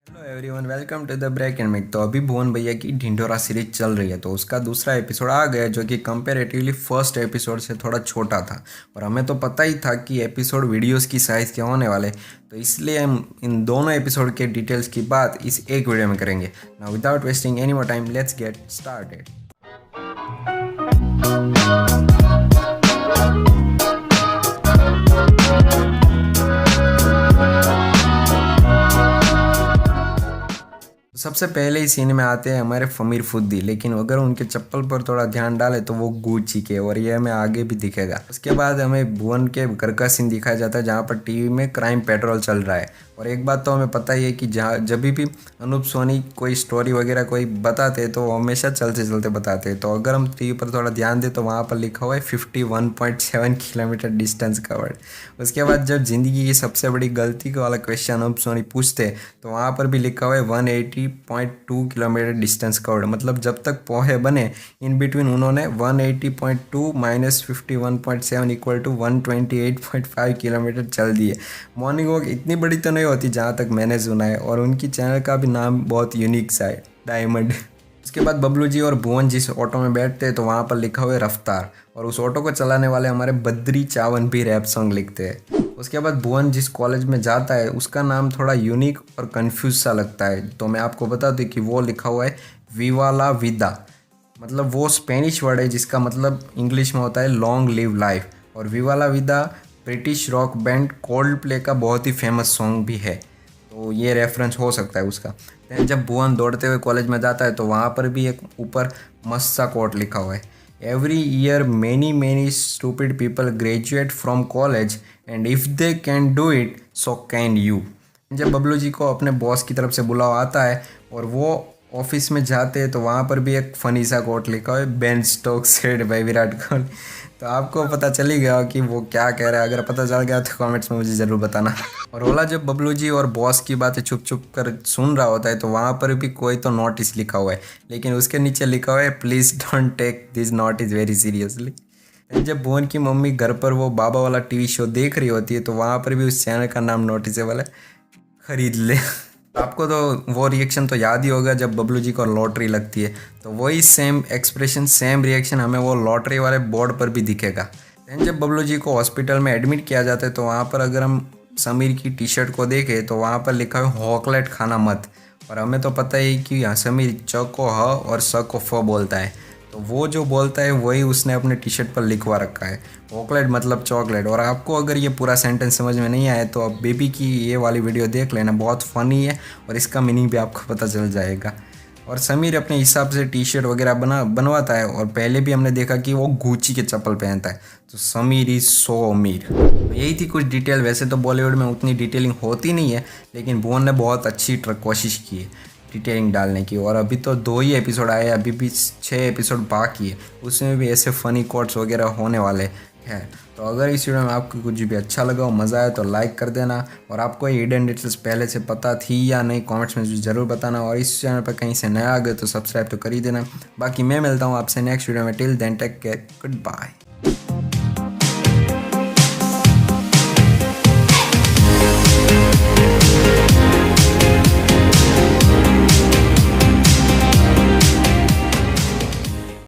Hello everyone, welcome to the break and make. तो अभी भुवन भैया की ढिंढोरा सीरीज चल रही है, तो उसका दूसरा एपिसोड आ गया जो कि कंपेरेटिवली फर्स्ट एपिसोड से थोड़ा छोटा था। और हमें तो पता ही था कि एपिसोड वीडियोस की साइज़ के होने वाले, तो इसलिए हम इन दोनों एपिसोड के डिटेल्स की बात इस एक वीडियो में करेंगे। Now without wasting any more time, let's get started. सबसे पहले ही सीन में आते हैं हमारे फमीर फुद्दी, लेकिन अगर उनके चप्पल पर थोड़ा ध्यान डाले तो वो गुच्ची के, और ये हमें आगे भी दिखेगा। उसके बाद हमें भुवन के घर का सीन दिखाया जाता है जहाँ पर टीवी में क्राइम पेट्रोल चल रहा है। और एक बात तो हमें पता ही है कि जहाँ जब भी अनूप सोनी कोई स्टोरी वगैरह कोई बताते तो वो हमेशा चलते चलते बताते हैं। तो अगर हम टीवी पर थोड़ा ध्यान दें तो वहाँ पर लिखा हुआ है 51.7 किलोमीटर डिस्टेंस कवर्ड। उसके बाद जब जिंदगी की सबसे बड़ी गलती का वाला क्वेश्चन अनूप सोनी पूछते तो वहाँ पर भी लिखा हुआ है 180.2 किलोमीटर डिस्टेंस कवर्ड। मतलब जब तक पोहे बने इन बिटवीन उन्होंने 180.2 माइनस 51.7 इक्वल टू 128.5 किलोमीटर चल दिए। मॉर्निंग वॉक इतनी बड़ी तो नहीं होती जहाँ तक मैंने सुना है, और उनकी चैनल का भी नाम बहुत यूनिक सा है, डायमंड। उसके बाद बबलू जी और भुवन जिस ऑटो में बैठते हैं तो वहाँ पर लिखा हुआ है रफ्तार, और उस ऑटो को चलाने वाले हमारे बद्री चावन भी रैप सॉन्ग लिखते हैं। उसके बाद भुवन जिस कॉलेज में जाता है उसका नाम थोड़ा यूनिक और कंफ्यूज सा लगता है, तो मैं आपको बता दूं कि वो लिखा हुआ है विवा ला विदा। मतलब वो स्पेनिश वर्ड है जिसका मतलब इंग्लिश में होता है लॉन्ग लिव लाइफ। और विवा ला विदा British rock band cold play का बहुत ही फेमस सॉन्ग भी है, तो ये रेफरेंस हो सकता है उसका। then जब भुवन दौड़ते हुए कॉलेज में जाता है तो वहाँ पर भी एक ऊपर मस्त सा कोट लिखा हुआ है, every year many many stupid people graduate from college and if they can do it so can you. जब बबलू जी को अपने बॉस की तरफ से बुलावा आता है और वो ऑफिस में जाते हैं तो वहाँ पर भी एक फनी सा कोट लिखा हुआ है Ben Stokes said bye Virat Kohli. तो आपको पता चल ही गया कि वो क्या कह रहा है। अगर पता चल गया तो कमेंट्स में मुझे ज़रूर बताना। और ओला जब बबलू जी और बॉस की बातें छुप छुप कर सुन रहा होता है तो वहाँ पर भी कोई तो नोटिस लिखा हुआ है, लेकिन उसके नीचे लिखा हुआ है please don't take this notice very seriously. जब भुवन की मम्मी घर पर वो बाबा वाला टीवी शो देख रही होती है तो वहाँ पर भी उस चैनल का नाम नोटिसेबल है, खरीद ले। आपको तो वो रिएक्शन तो याद ही होगा जब बबलू जी को लॉटरी लगती है, तो वही सेम एक्सप्रेशन सेम रिएक्शन हमें वो लॉटरी वाले बोर्ड पर भी दिखेगा। दैन जब बबलू जी को हॉस्पिटल में एडमिट किया जाता है तो वहाँ पर अगर हम समीर की टी शर्ट को देखें तो वहाँ पर लिखा है हॉकलेट खाना मत। और हमें तो पता ही कि यहाँ समीर च को ह और स को फ बोलता है, तो वो जो बोलता है वही उसने अपने टी शर्ट पर लिखवा रखा है, चॉकलेट मतलब चॉकलेट। और आपको अगर ये पूरा सेंटेंस समझ में नहीं आए तो आप बेबी की ये वाली वीडियो देख लेना, बहुत फ़नी है और इसका मीनिंग भी आपको पता चल जाएगा। और समीर अपने हिसाब से टी शर्ट वगैरह बनवाता है, और पहले भी हमने देखा कि वो गुच्ची के चप्पल पहनता है, तो समीर इज़ सो अमीर। यही थी कुछ डिटेल। वैसे तो बॉलीवुड में उतनी डिटेलिंग होती नहीं है, लेकिन भुवन ने बहुत अच्छी कोशिश की है डिटेलिंग डालने की। और अभी तो 2 ही एपिसोड आए, अभी भी 6 एपिसोड बाकी है, उसमें भी ऐसे फ़नी कोट्स वगैरह होने वाले हैं। तो अगर इस वीडियो में आपको कुछ भी अच्छा लगा हो, मज़ा आया तो लाइक कर देना। और आपको ये हिडन डिटेल्स पहले से पता थी या नहीं कमेंट्स में ज़रूर बताना। और इस चैनल पर कहीं से नया आ गए तो सब्सक्राइब तो कर ही देना। बाकी मैं मिलता हूँ आपसे नेक्स्ट वीडियो में। Till then take care, good bye.